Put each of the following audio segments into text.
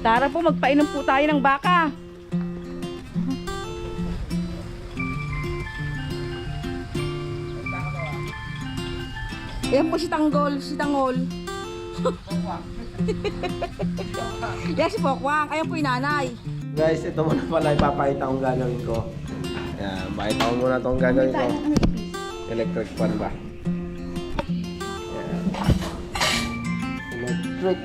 Tara po, magpainom po tayo ng baka. Yan po si Tanggol, si Tangol. Yan si Pokwang, ayan po yung nanay. Guys, ito muna pala ipapakita kong gagawin ko. Ayan, pakita ko muna itong gagawin ko. Electric fan ba? Ayan. Electric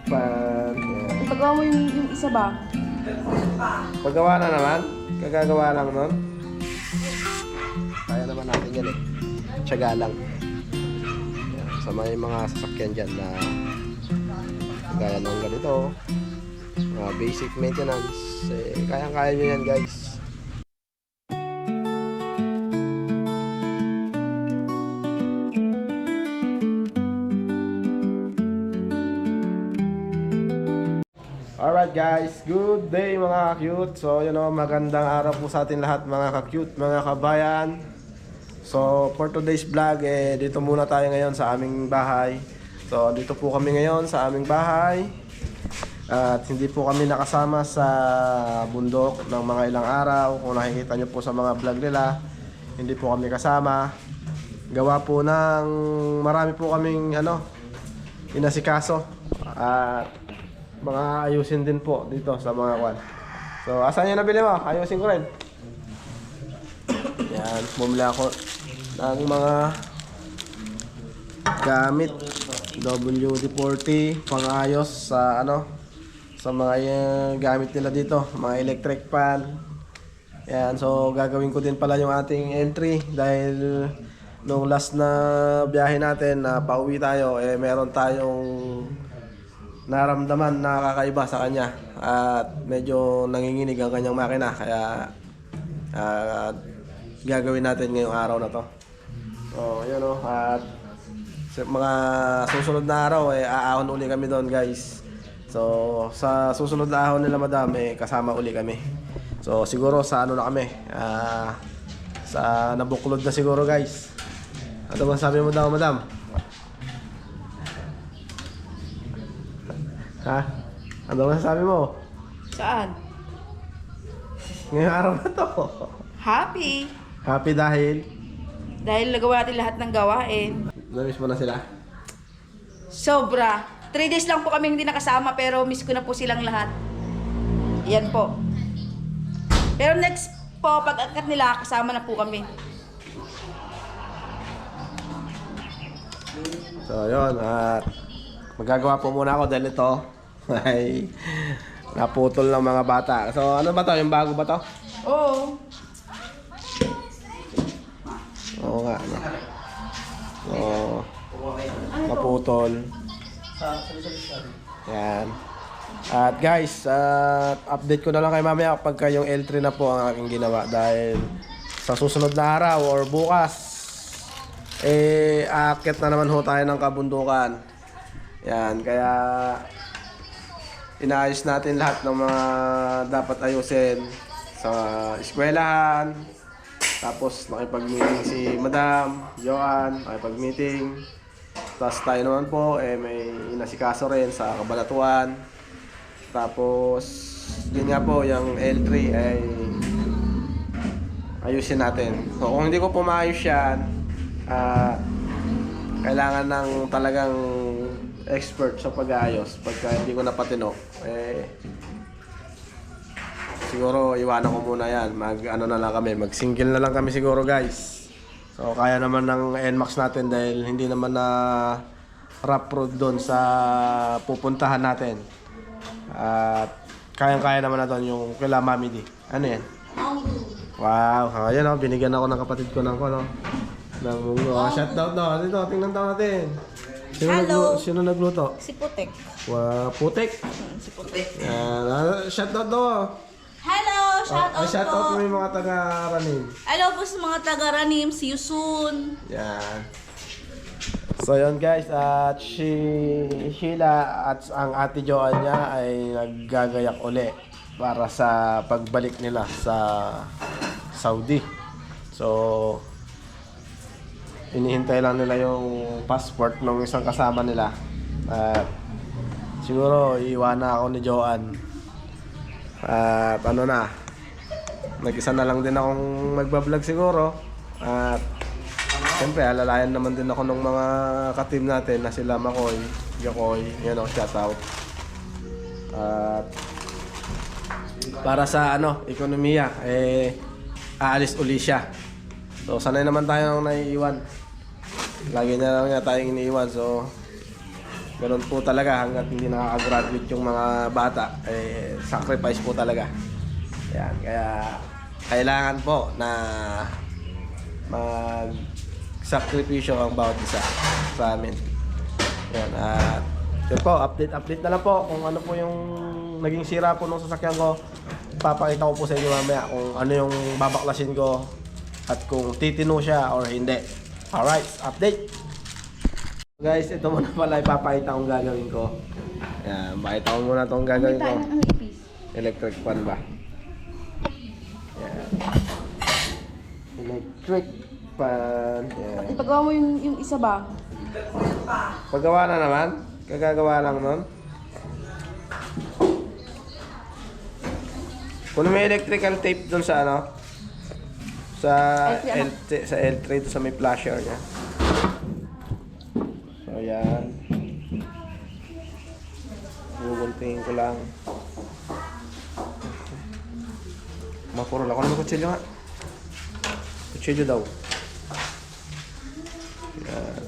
fan. Ayan. Ipagawa mo yung isa ba? Paggawa na naman? Kagagawa lang nun? Kaya naman natin yan eh. Tiyaga lang. Ayan. Sa mga sasakyan dyan na gaya ng ganito. Basic maintenance. Kayang-kaya nyo yan guys. Alright guys, good day mga ka-cute. So yun o, magandang araw po sa atin lahat mga ka-cute, mga kabayan. So for today's vlog, dito muna tayo ngayon sa aming bahay. So dito po kami ngayon sa aming bahay. At hindi po kami nakasama sa bundok ng mga ilang araw. Kung nakikita nyo po sa mga vlog nila, hindi po kami kasama. Gawa po ng marami po kaming inasikaso. At mga ayusin din po dito sa mga kwan. So asan yung nabili mo? Ayusin ko rin. Yan, bumili ako ng mga gamit WD-40 pang-ayos sa sa mga gamit nila dito, mga electric fan. Yan, so gagawin ko din pala yung ating entry dahil nung last na biyahe natin na pauwi tayo, meron tayong naramdaman na kakaiba sa kanya at medyo nanginginig ang kanyang makina, kaya gagawin natin ngayong araw na to. So yun o, at sa mga susunod na araw aahon uli kami doon guys. So sa susunod na ahon nila madam, kasama uli kami. So siguro sa na kami, sa nabuklod na siguro guys. Ano bang sabi mo daw madam? Ha? Ano bang sabi mo? Saan? Ngayong araw na to. Happy! Happy dahil Dahil nagawa natin lahat ng gawain. namiss mo na sila? Sobra. 3 days lang po kami hindi nakasama pero miss ko na po silang lahat. Yan po. Pero next po, pag-akat nila, kasama na po kami. So yun, at magagawa po muna ako dahil ito ay naputol ng mga bata. So ano ba to? Yung bago ba to? Oo. Oo nga. So, naputol. Yan. At guys, update ko na lang kay mamaya pagka yung L3 na po ang aking ginawa dahil sa susunod na araw or bukas aakyat na naman ho tayo ng kabundukan. Yan, kaya inaayos natin lahat ng mga dapat ayusin sa eskwelahan. Tapos nakipag-meeting si Madam Joan, nakipag-meeting. Tapos tayo naman po may inasikaso rin sa kabanatuan. Tapos yun nga po, yung L3 ay ayusin natin. So kung hindi ko po maayos yan, kailangan ng talagang expert sa pag-aayos. Pagka hindi ko napatino, siguro iwanan ko muna yan. Mag-ano na lang kami, mag-single na lang kami siguro guys. So kaya naman ng NMAX natin dahil hindi naman na rough road doon sa pupuntahan natin. At kayang-kaya naman na doon yung kila Mami D. Ano yan? Wow, ayan o, binigyan ako ng kapatid ko ng ng munggo. Shoutout daw. Dito, tingnan daw natin. Sino nagluto? Si Putek. Wow, putik. Si Putek. Yan, shoutout daw. Hello! Shoutout mo yung mga taga-Ranim. Hello po sa mga taga-Ranim. See you soon. Yan. So yun guys, at Sheila at ang ate Joan niya ay naggagayak uli para sa pagbalik nila sa Saudi. So inihintay lang nila yung passport ng isang kasama nila. At siguro iiwanan ako ni Joanne. At ano na, nag-isa na lang din akong magbablog siguro. At siyempre, alalayan naman din ako ng mga ka-team natin na sila Makoy, Jokoy, yun o, shoutout. At para sa ekonomiya, aalis uli siya. So, sanay naman tayo nang naiiwan. Lagi na lang niya tayong iniiwan. So, ganun po talaga hanggat hindi nakaka-graduate yung mga bata. Sacrifice po talaga. Yan, kaya kailangan po na mag-sakripisyo ang bawat isa sa amin. Yan, at yun po, update na lang po kung ano po yung naging sira po nung sasakyan ko. Papakita ko po sa inyo mamaya kung ano yung babaklasin ko at kung titino siya or hindi. Alright, update! Guys, ito muna pala ipapakita kong gagawin ko. Yan, pakita ko muna itong gagawin ko. Electric fan ba? Yan. Electric fan. Yan. Ipagawa mo yung isa ba? Paggawa na naman? Kagagawa lang nun? Kung may electrical tape dun sa sa L3 sa may flasher niya. So yan. Bubuntingin ko lang. Mapuro lang. Ako naman kutsilyo nga. Kutsilyo daw. Yan.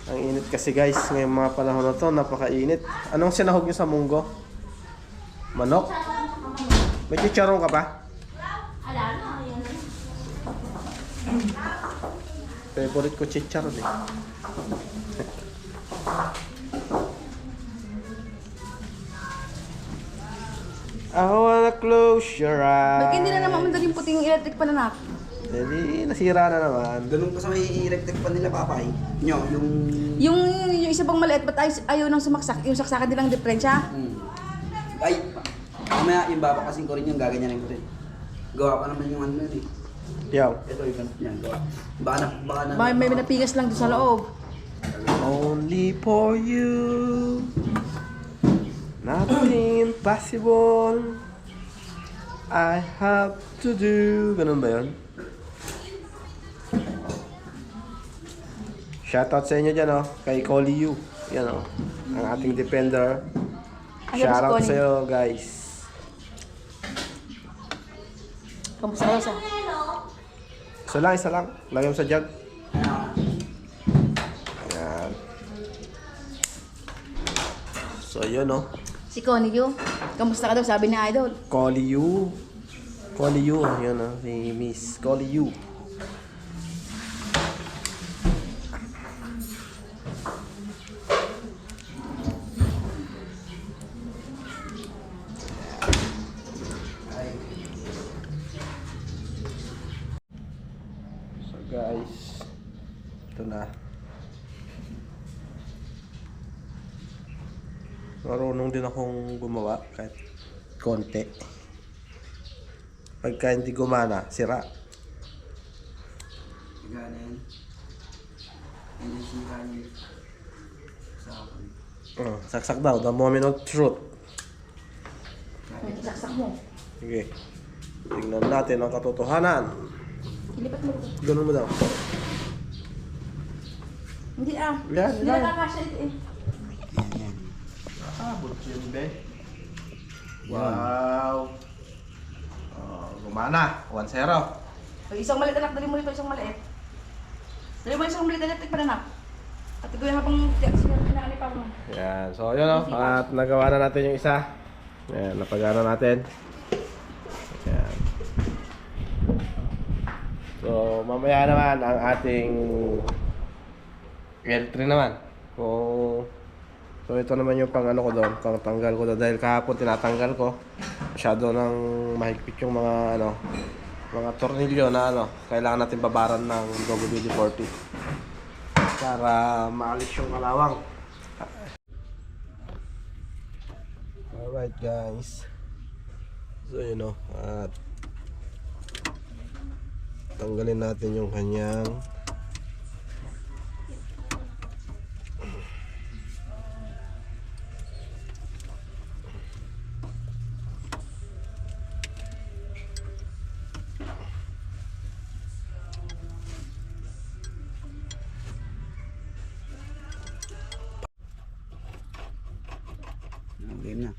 Ang init kasi guys. Ngayong mga panahon na to, napakainit. Anong sinahog nyo sa munggo? Manok? May chicharong ka pa? Favorite ko chicharon eh. I wanna close your eyes. Ba't hindi na naman madaling puting electric pan anak? Hindi, nasira na naman. Ganun pa sa may electric pan nila, papay. Nyo, Yung isa bang maliit, ba't ayaw nang sumaksak? Yung saksakan nilang diferensya? Ay, mamaya yung baba kasing ko rin yung gaganyanin ko rin. Gawa pa naman yung ano yun eh. Yaw. Ito yung ganun yan, gawa. Baka na. May napigas lang doon sa loob. Only for you. Nothing impossible. I have to do. Ganun ba yun? Shoutout sa inyo dyan, kay Colly Yu. Yan, ang ating defender. Shoutout sa iyo, guys. Kamusta ka sa? Isa lang. Lagay mo sa jug. Ayan. So, yun, Si Connie Yu. Kamusta ka daw? Sabi ni Idol. Colly Yu. Yun, si Miss Colly Yu. Guys, ito na. Marunong din akong gumawa kahit konti. Pagka hindi gumana, sira. Gana yan. Hindi sira yun. Sa akin. Saksak daw, the moment of truth. Saksak mo. Sige. Tingnan natin ang katotohanan. Ilipat mo ito. Ganun mo daw. Hindi Yan, Hindi yan. nakakasya ito eh. Yun, be. Wow. Gumana. 1-0. Pag isang maliit anak, dali mo ito isang maliit. Dali mo isang maliit electric pa anak. At ito yung habang pinakalipa mo. Yan. So, yun at nagawa na natin yung isa. Yan, napagana natin. Yan. So, mamaya naman ang ating L3 naman. So, ito naman yung pang ko doon, pang tanggal ko doon. Dahil kahapon tinatanggal ko. Masyado nang mahigpit yung mga mga tornilyo na kailangan natin babaran ng WD-40 para maalis yung kalawang. Alright guys. So at tanggalin natin yung kanyang Game na.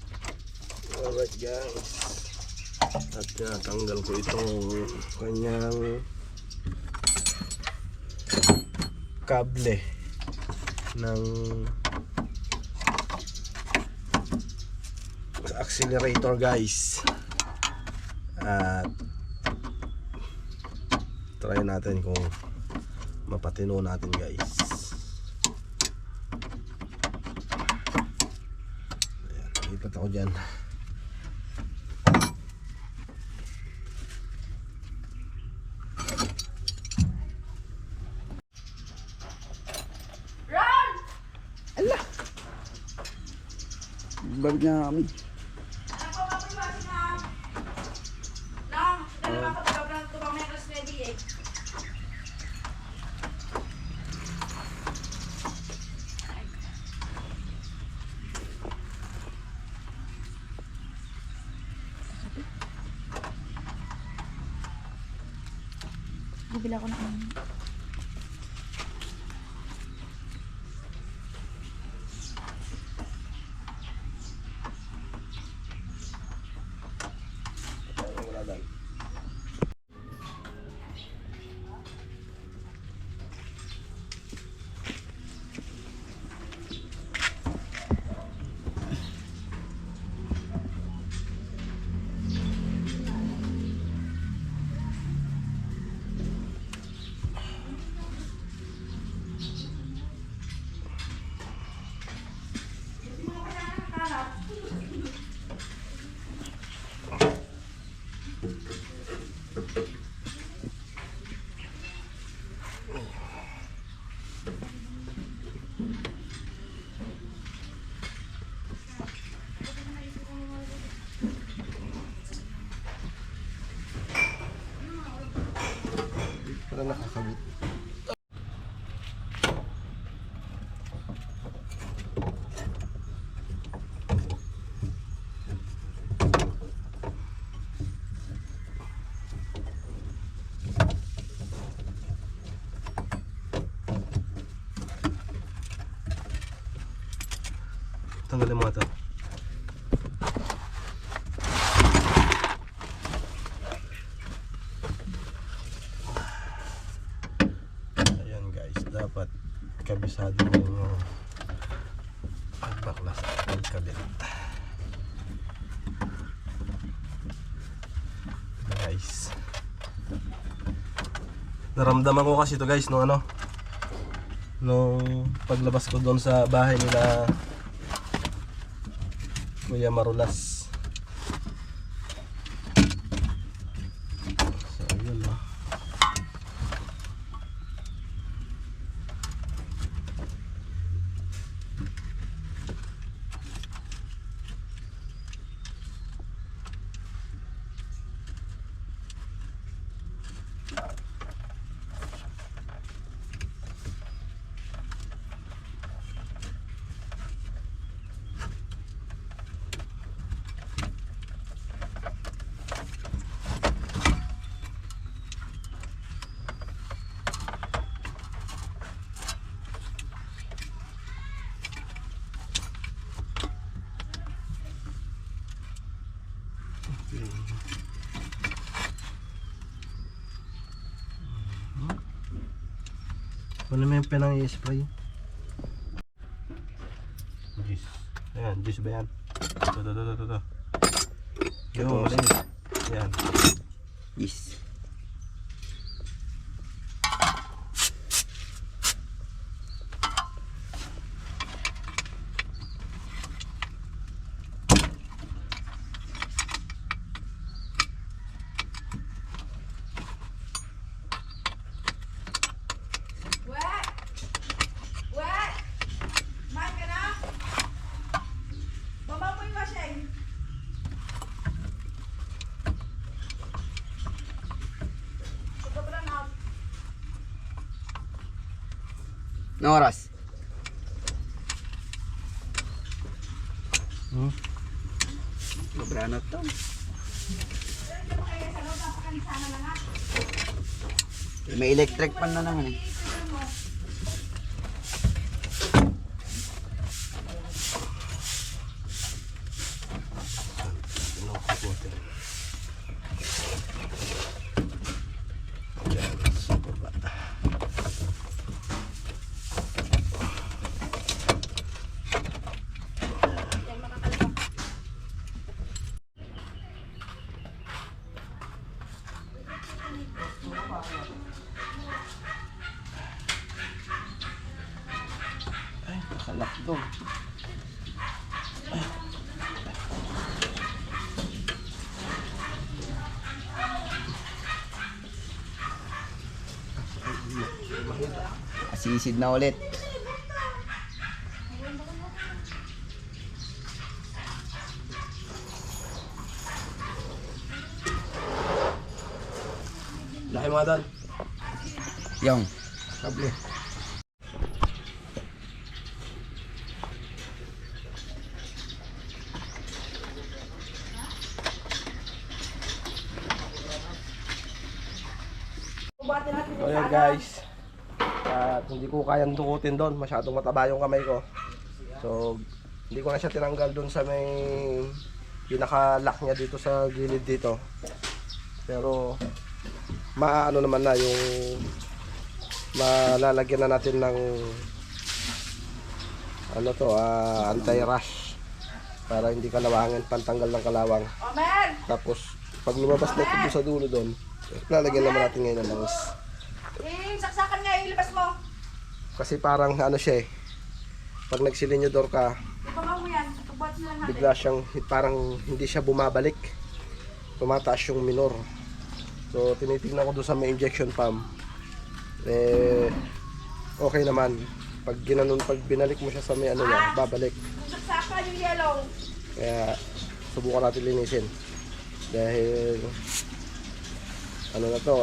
Alright guys. At tanggal ko itong kanyang kable ng accelerator guys. At try natin kung mapatino natin guys. Ayan, lipat ako dyan. Balik na kami. Bibila ko na Parang nakakabit. Tanggalin mo ito. Ayan guys, dapat kabisado mo yung pagbaklas at pagkabit. Guys, naramdaman ko kasi ito guys nung nung paglabas ko doon sa bahay nila Kuya Marulas. So yun o. Ano may penang i-spray? Juice. Ayan, juice ba yan? Ito. Juice. Ayan. Yes. No oras. Sobra na to. May electric pan na naman eh. Sisid na ulit. Laki mga dan. Yung. Kable. Bubatin natin So yun guys, at hindi ko kayang dukutin doon, masyadong mataba yung kamay ko. So hindi ko na siya tinanggal doon sa may pinaka-lock niya dito sa gilid dito. Pero maano naman na yung malalagyan na natin ng ano to, anti-rush para hindi kalawangin, pantanggal ng kalawang. Omer! Tapos pag lumabas na ito sa dulo doon, lalagyan naman natin ngayon ng langis. Saksakan nga, ilabas mo. Kasi parang ano siya eh, pag nagsilinyador ka, Ibangaw mo yan. Bubatin na lang natin. bigla siyang parang hindi siya bumabalik, tumataas yung minor. So tinitingnan ko doon sa may injection pump, eh okay naman. Pag ginanon, pag binalik mo siya sa may ano niya, babalik. Saksakan yung yellow. Kaya subukan natin linisin dahil ano na to,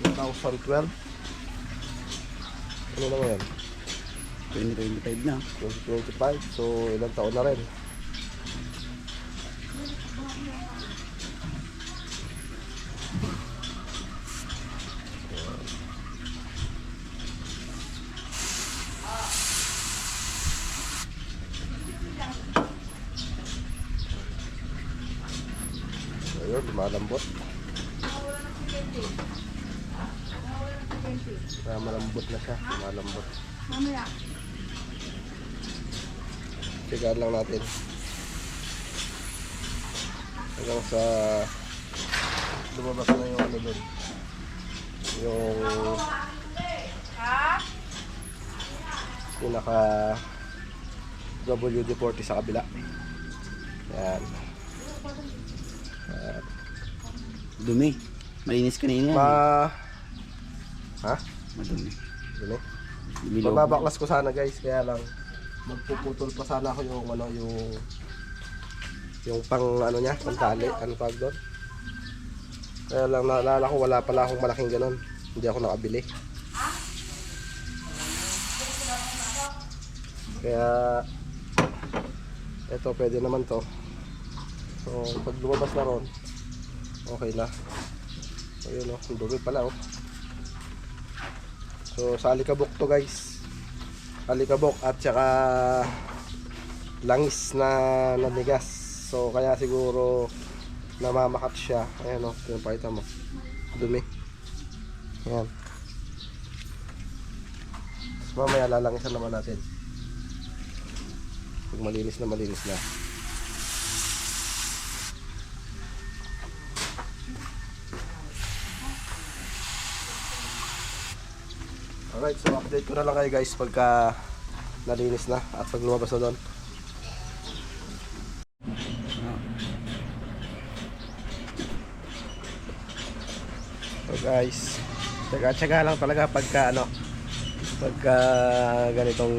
2012 ano na ngayon, 2025 na. 2025, so ilang taon na rin. Ayun, lumalambot. Kaya malambot na siya, lumalambot. Mamaya. Tigaan lang natin hanggang sa lumabas na yung ano doon, yung Ha? pinaka WD-40 sa kabila. Yan. Dumi. Malinis kanina. Ha? Madumi. Dumi? Dumi Mababaklas ko sana guys, kaya lang magpuputol pa sana ako yung ano, yung pang ano niya, pang tali, ano tawag doon. Kaya lang naalala ko wala pala akong malaking ganon, hindi ako nakabili. Kaya eto, pwede naman to. So pag lumabas na ron, okay na. Ayun oh, ang dumi pala oh. So sa alikabok to guys, alikabok at saka langis na nanigas. So kaya siguro namamakat siya. Ayan o, pinapakita mo, dumi. Ayan. Tapos mamaya lalangisan naman natin pag malinis na malinis na. Alright, so update ko na lang kayo guys pagka nalinis na at pag lumabas na doon. So guys, tsaga-tsaga lang talaga pagka ano, pagka ganitong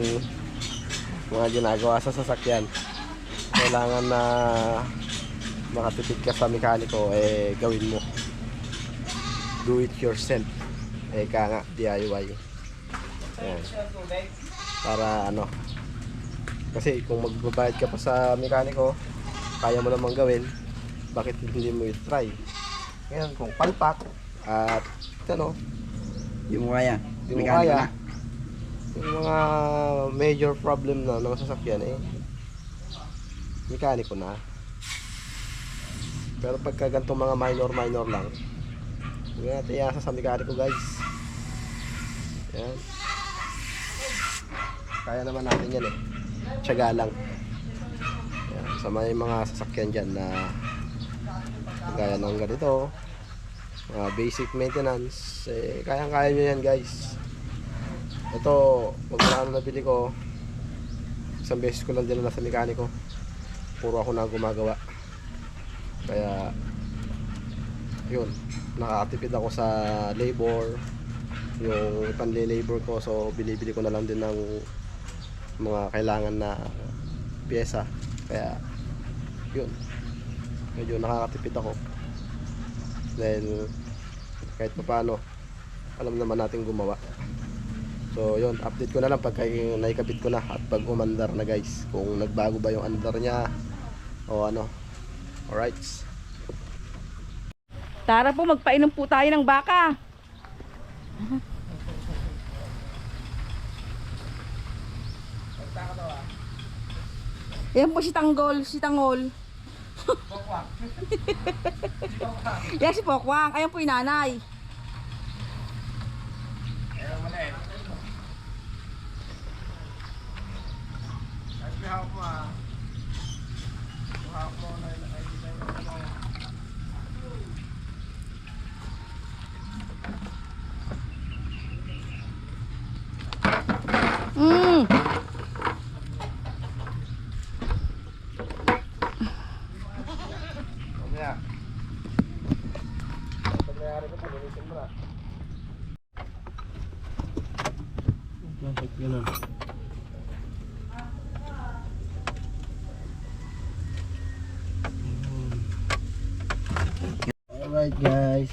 mga ginagawa sa sasakyan. Kailangan na makatipid ka sa mekaniko, eh gawin mo. Do it yourself. Eka nga, DIY. Ayan. Para ano, kasi kung magbabayad ka pa sa mekaniko, kaya mo namang gawin, bakit hindi mo i-try? Ngayon, kung palpak at ano, Yung kaya. yung Mekaniko kaya, na. yung mga major problem na ng sasakyan, eh mekaniko na. Pero pagka ganitong mga minor lang, huwag natin iasa sa mekaniko guys. Yan. Kaya naman natin yan eh, tiyaga lang. Yan. Sa may mga sasakyan dyan na gaya ng ganito, mga basic maintenance, eh kayang-kaya nyo yan guys. Ito, magkano nabili ko, isang beses ko lang dinala sa mekaniko, puro ako na gumagawa. Kaya yun, nakakatipid ako sa labor, yung panli-labor ko. So binibili ko na lang din ng mga kailangan na pyesa. Kaya yun, medyo nakakatipid ako dahil kahit pa paano alam naman natin gumawa. So yun, update ko na lang pagka naikabit ko na at pag umandar na guys, kung nagbago ba yung andar niya o ano. Alright, Tara po, magpainom po tayo ng baka. Yan po si Tanggol, si Tangol. Pokwang. Yan si Pokwang. Ayan po yung nanay. Mm. ganun. Alright guys,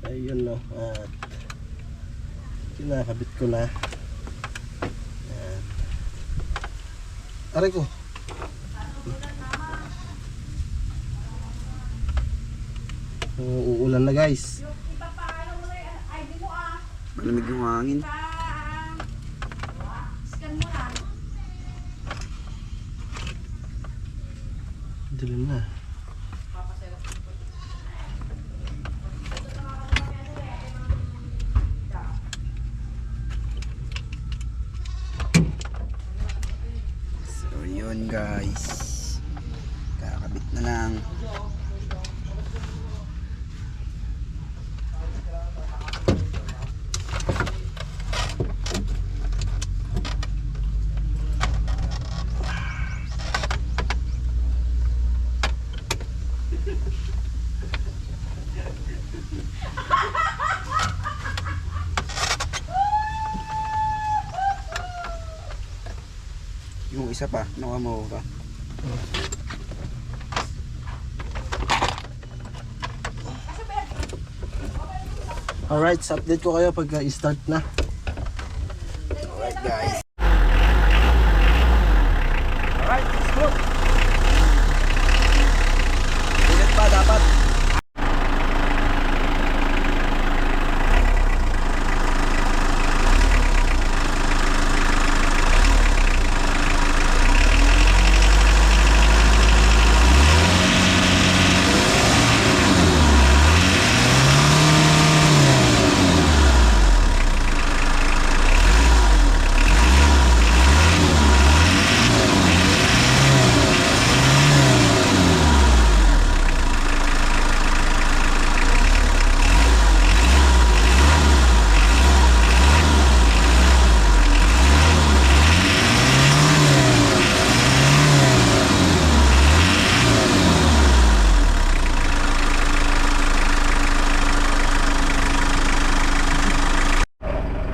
ayun no, at kinakabit ko na. Ayan. Aray ko. Uulan na guys. Malamig yung hangin. Dilim na. So yun guys, kakabit na lang. Yung isa pa, nakuha mo ba? Alright, so update ko kayo pag start na. Alright guys. Alright, smooth. Ulit pa dapat.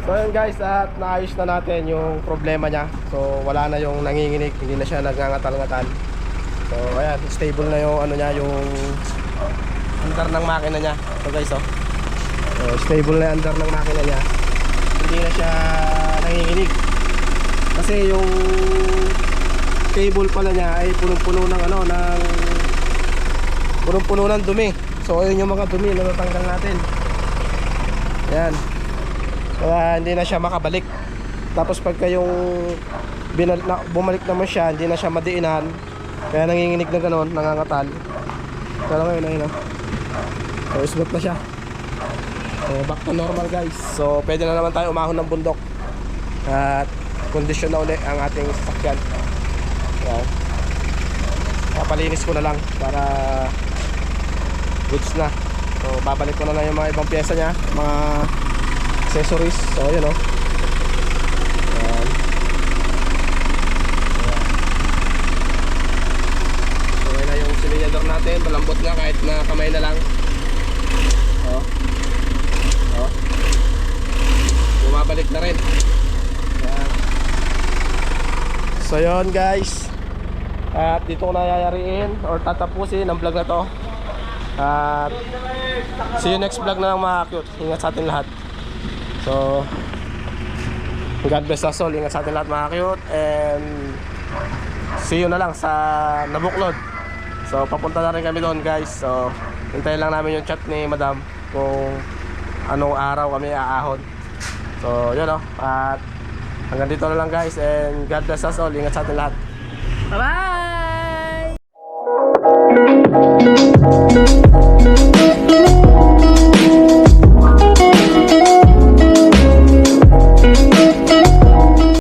So yun guys, at naayos na natin yung problema niya. So wala na yung nanginginig, hindi na siya nagngangatal-ngatal. So ayan, stable na yung ano niya, yung andar ng makina niya. So guys, oh. So, stable na yung andar ng makina niya. Hindi na siya nanginginig. Kasi yung cable pala niya ay punong-puno ng ano, ng punong-puno ng dumi. So ayun yung mga dumi na natanggal natin. Ayan. Kaya hindi na siya makabalik. Tapos pagka yung bumalik naman siya, hindi na siya madiinan. Kaya nanginginig na gano'n, nangangatal. Pero ngayon, ayun, so smooth na siya. So back to normal guys. So pwede na naman tayo umahon ng bundok. At kondisyon na uli ang ating sasakyan. Ayan. Papalinis ko na lang para goods na. So babalik ko na lang yung mga ibang pyesa niya, mga accessories. So yun o. Ayan. So yun na yung silinyador natin. Malambot na kahit na kamay na lang. O. O. bumabalik na rin. Yan. So yun guys, at dito ko na yayariin or tatapusin ang vlog na to. At see you next vlog na lang mga cute. Ingat sa atin lahat. So God bless us all. Ingat sa atin lahat mga cute. And see you na lang sa Nabuklod. So papunta na rin kami doon guys. So hintayin lang namin yung chat ni Madam kung anong araw kami aahon. So yun o. At hanggang dito na lang guys. And God bless us all. Ingat sa atin lahat. Bye-bye!